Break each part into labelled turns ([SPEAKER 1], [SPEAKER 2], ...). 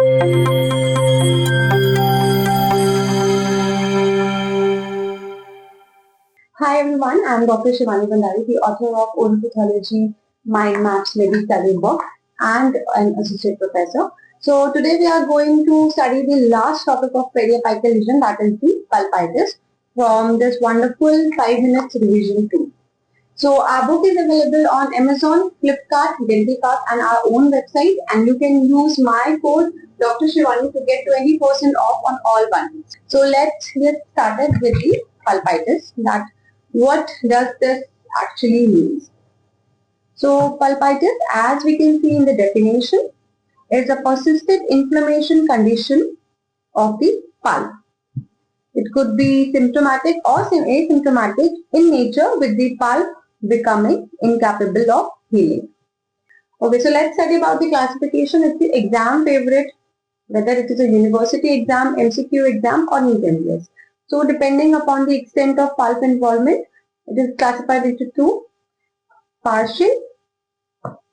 [SPEAKER 1] Hi everyone, I am Dr. Shivani Bandari, the author of Oral Pathology, Mind Maps, Medi study book and an associate professor. So today we are going to study the last topic of periapical lesion, that is the pulpitis, from this wonderful 5 minutes revision tool. So our book is available on Amazon, Flipkart, Dentistry and our own website, and you can use my code Dr. Shivani to get 20% off on all bundles. So let's get started with the pulpitis. That what does this actually mean? So pulpitis, as we can see in the definition, is a persistent inflammation condition of the pulp. It could be symptomatic or asymptomatic in nature, with the pulp becoming incapable of healing. Okay, so let's study about the classification. It's the exam favorite, whether it is a university exam, MCQ exam or NEET MBS. So depending upon the extent of pulp involvement, it is classified into two: partial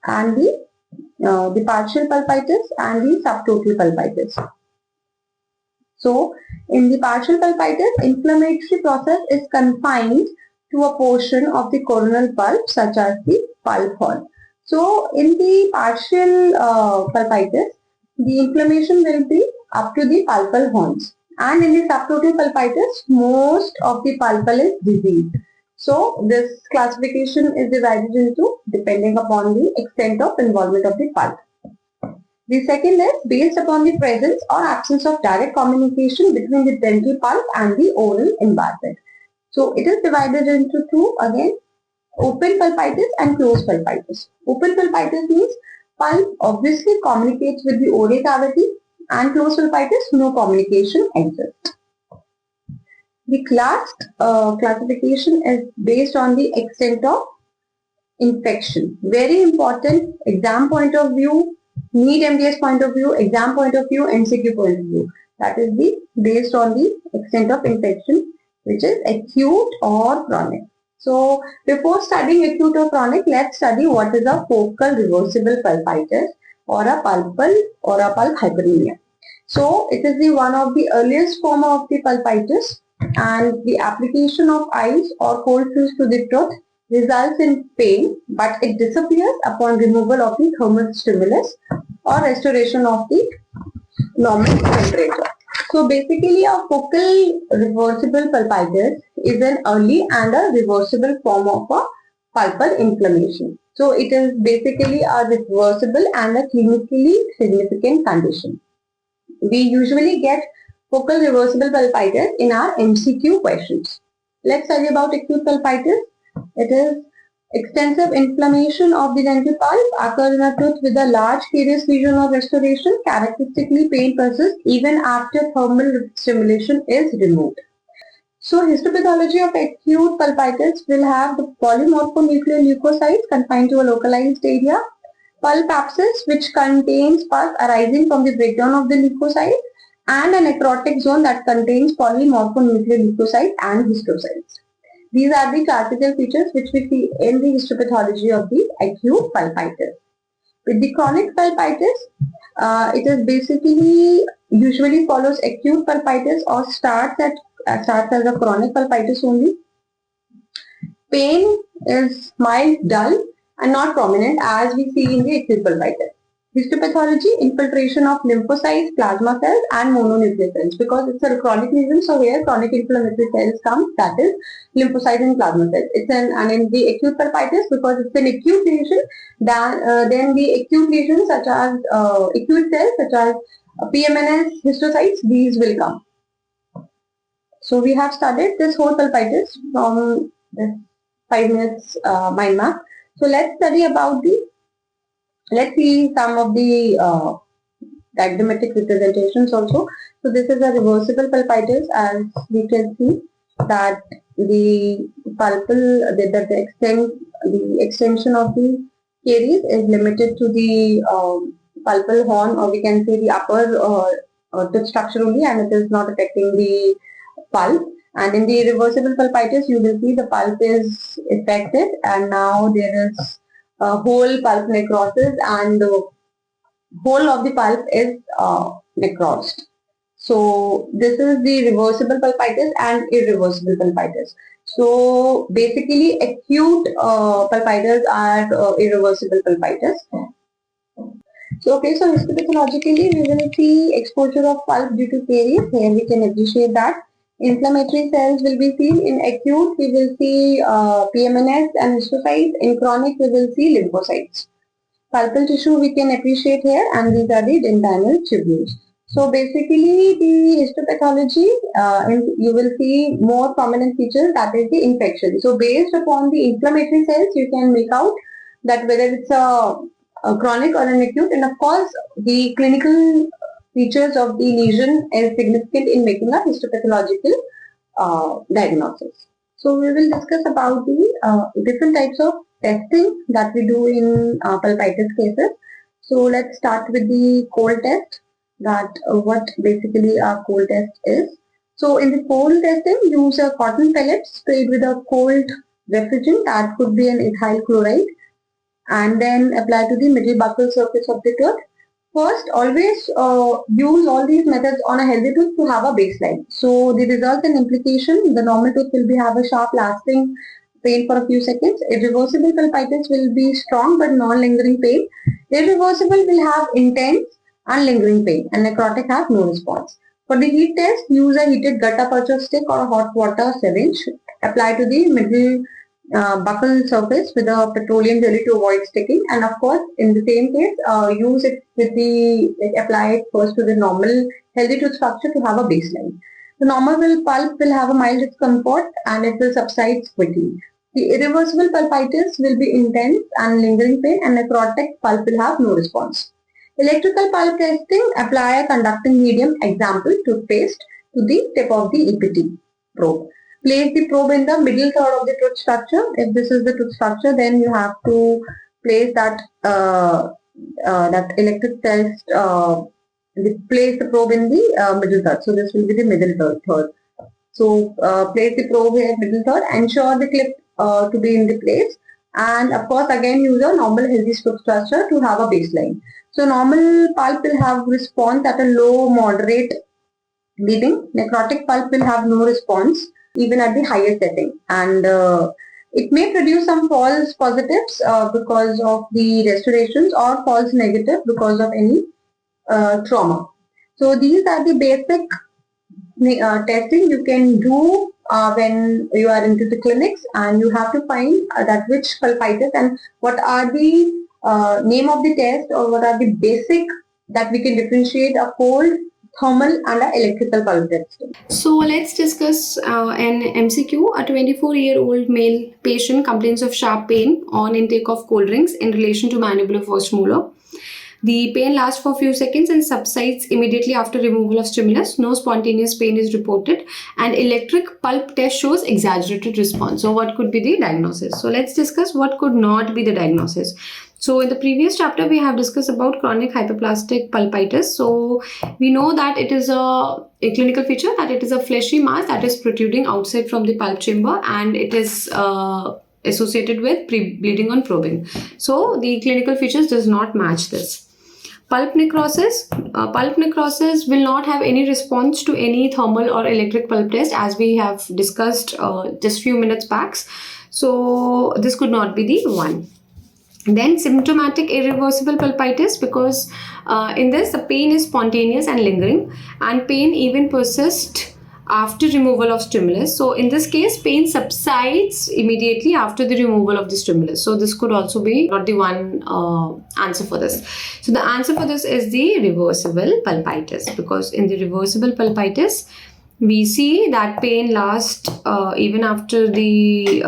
[SPEAKER 1] and the partial pulpitis and the subtotal pulpitis. So in the partial pulpitis, inflammatory process is confined to a portion of the coronal pulp, such as the pulp horn. So in the partial pulpitis, the inflammation will be up to the pulpal horns, and in the subtotal pulpitis, most of the pulpal is diseased. So this classification is divided into depending upon the extent of involvement of the pulp. The second is based upon the presence or absence of direct communication between the dental pulp and the oral environment. So it is divided into two again: open pulpitis and closed pulpitis. Open pulpitis means pulp obviously communicates with the oral cavity, and closed pulpitis, no communication exists. The last classification is based on the extent of infection. Very important, exam point of view, NEET MDS point of view, exam point of view, MCQ point of view. That is based on the extent of infection, which is acute or chronic. So before studying acute or chronic, let's study what is a focal reversible pulpitis or a pulpal or a pulp hyperemia. So it is the one of the earliest form of the pulpitis, and the application of ice or cold fuse to the tooth results in pain, but it disappears upon removal of the thermal stimulus or restoration of the normal temperature. So basically, a focal reversible pulpitis is an early and a reversible form of a pulpal inflammation. So it is basically a reversible and a clinically significant condition. We usually get focal reversible pulpitis in our MCQ questions. Let's study about acute pulpitis. It is extensive inflammation of the dental pulp, occurs in a tooth with a large caries lesion or restoration. Characteristically, pain persists even after thermal stimulation is removed. So, histopathology of acute pulpitis will have the polymorphonuclear leukocytes confined to a localized area, pulp abscess which contains pus arising from the breakdown of the leukocyte, and a necrotic zone that contains polymorphonuclear leukocytes and histocytes. These are the classical features which we see in the histopathology of the acute pulpitis. With the chronic pulpitis, it is basically usually follows acute pulpitis or starts as a chronic pulpitis only. Pain is mild, dull, and not prominent as we see in the acute pulpitis. Histopathology, infiltration of lymphocytes, plasma cells and mononuclear cells, because it's a chronic lesion, so here chronic inflammatory cells come, that is lymphocytes and plasma cells. And in the acute pulpitis, because it's an acute lesion, then the acute lesions such as acute cells such as PMNS, histocytes, these will come. So we have studied this whole pulpitis from this 5 minutes mind map. So let's study about let's see some of the diagrammatic representations also. So this is a reversible pulpitis, as we can see that the pulpal, the extension of the caries is limited to the pulpal horn, or we can say the upper tooth structure only, and it is not affecting the pulp. And in the reversible pulpitis, you will see the pulp is affected, and now there is whole pulp necrosis, and whole of the pulp is necrosed. So this is the reversible pulpitis and irreversible pulpitis. So basically acute pulpitis are irreversible pulpitis. So okay, so histopathologically we will see exposure of pulp due to caries. Here we can appreciate that. Inflammatory cells will be seen. In acute we will see PMNS and histocytes. In chronic we will see lymphocytes. Pulpal tissue we can appreciate here, and these are the dentinal tubules. So basically the histopathology, you will see more prominent features, that is the infection. So based upon the inflammatory cells you can make out that whether it's a chronic or an acute, and of course the clinical features of the lesion is significant in making a histopathological diagnosis. So we will discuss about the different types of testing that we do in pulpitis cases. So let's start with the cold test, that what basically a cold test is. So in the cold testing, use a cotton pellet sprayed with a cold refrigerant, that could be an ethyl chloride, and then apply to the middle buccal surface of the tooth. First, always use all these methods on a healthy tooth to have a baseline. So the results and implication, the normal tooth will have a sharp lasting pain for a few seconds. Irreversible pulpitis will be strong but non-lingering pain. Irreversible will have intense and lingering pain, and necrotic have no response. For the heat test, use a heated gutta percha stick or a hot water syringe. Apply to the middle buccal surface with a petroleum jelly to avoid sticking, and of course in the same case use it with the apply it first to the normal healthy tooth structure to have a baseline. The normal pulp will have a mild discomfort and it will subside quickly. The irreversible pulpitis will be intense and lingering pain, and necrotic pulp will have no response. Electrical pulp testing, apply a conducting medium, example toothpaste, to the tip of the EPT probe. Place the probe in the middle third of the tooth structure. If this is the tooth structure, then you have to place that electric test. Place the probe in the middle third. So this will be the middle third. So place the probe here middle third. Ensure the clip to be in the place, and of course again use a normal healthy tooth structure to have a baseline. So normal pulp will have response at a low moderate bleeding. Necrotic pulp will have no response even at the highest setting, and it may produce some false positives because of the restorations, or false negative because of any trauma. So these are the basic testing you can do when you are into the clinics, and you have to find that which pulpitis and what are the name of the test, or what are the basic that we can differentiate a cold, thermal and an electrical pulp testing.
[SPEAKER 2] So let's discuss an MCQ. A 24-year-old male patient complains of sharp pain on intake of cold drinks in relation to mandibular first molar. The pain lasts for a few seconds and subsides immediately after removal of stimulus. No spontaneous pain is reported, and electric pulp test shows exaggerated response. So what could be the diagnosis? So let's discuss what could not be the diagnosis. So in the previous chapter, we have discussed about chronic hyperplastic pulpitis. So we know that it is a clinical feature, that it is a fleshy mass that is protruding outside from the pulp chamber, and it is associated with bleeding on probing. So the clinical features does not match this. Pulp necrosis will not have any response to any thermal or electric pulp test, as we have discussed just few minutes back. So this could not be the one. Then symptomatic irreversible pulpitis, because in this the pain is spontaneous and lingering, and pain even persists after removal of stimulus. So in this case, pain subsides immediately after the removal of the stimulus. So this could also be not the one answer for this. So the answer for this is the reversible pulpitis, because in the reversible pulpitis, we see that pain lasts even after the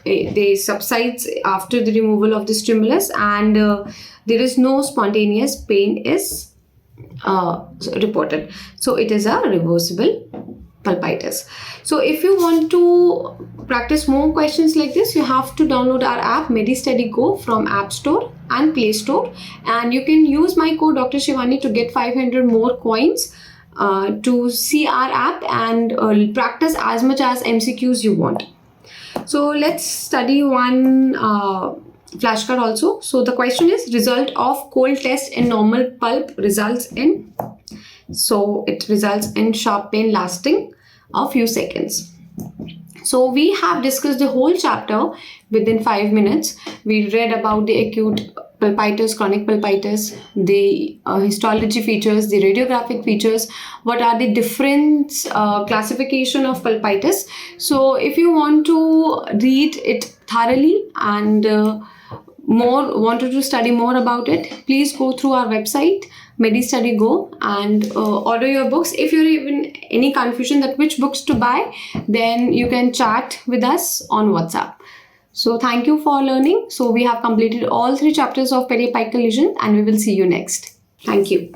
[SPEAKER 2] they subsides after the removal of the stimulus, and there is no spontaneous pain is reported. So it is a reversible pulpitis. So if you want to practice more questions like this, you have to download our app Medi Study Go from App Store and Play Store, and you can use my code Dr. Shivani to get 500 more coins to see our app and practice as much as MCQs you want. So let's study one flashcard also. So the question is, result of cold test in normal pulp results in, so it results in sharp pain lasting a few seconds. So we have discussed the whole chapter within 5 minutes. We read about the acute pulpitis, chronic pulpitis, the histology features, the radiographic features, what are the different classification of pulpitis. So if you want to read it thoroughly and wanted to study more about it, please go through our website Medi Study Go and order your books. If you're even any confusion that which books to buy, then you can chat with us on WhatsApp. So thank you for learning. So we have completed all 3 chapters of periapical lesion and we will see you next. Thank you.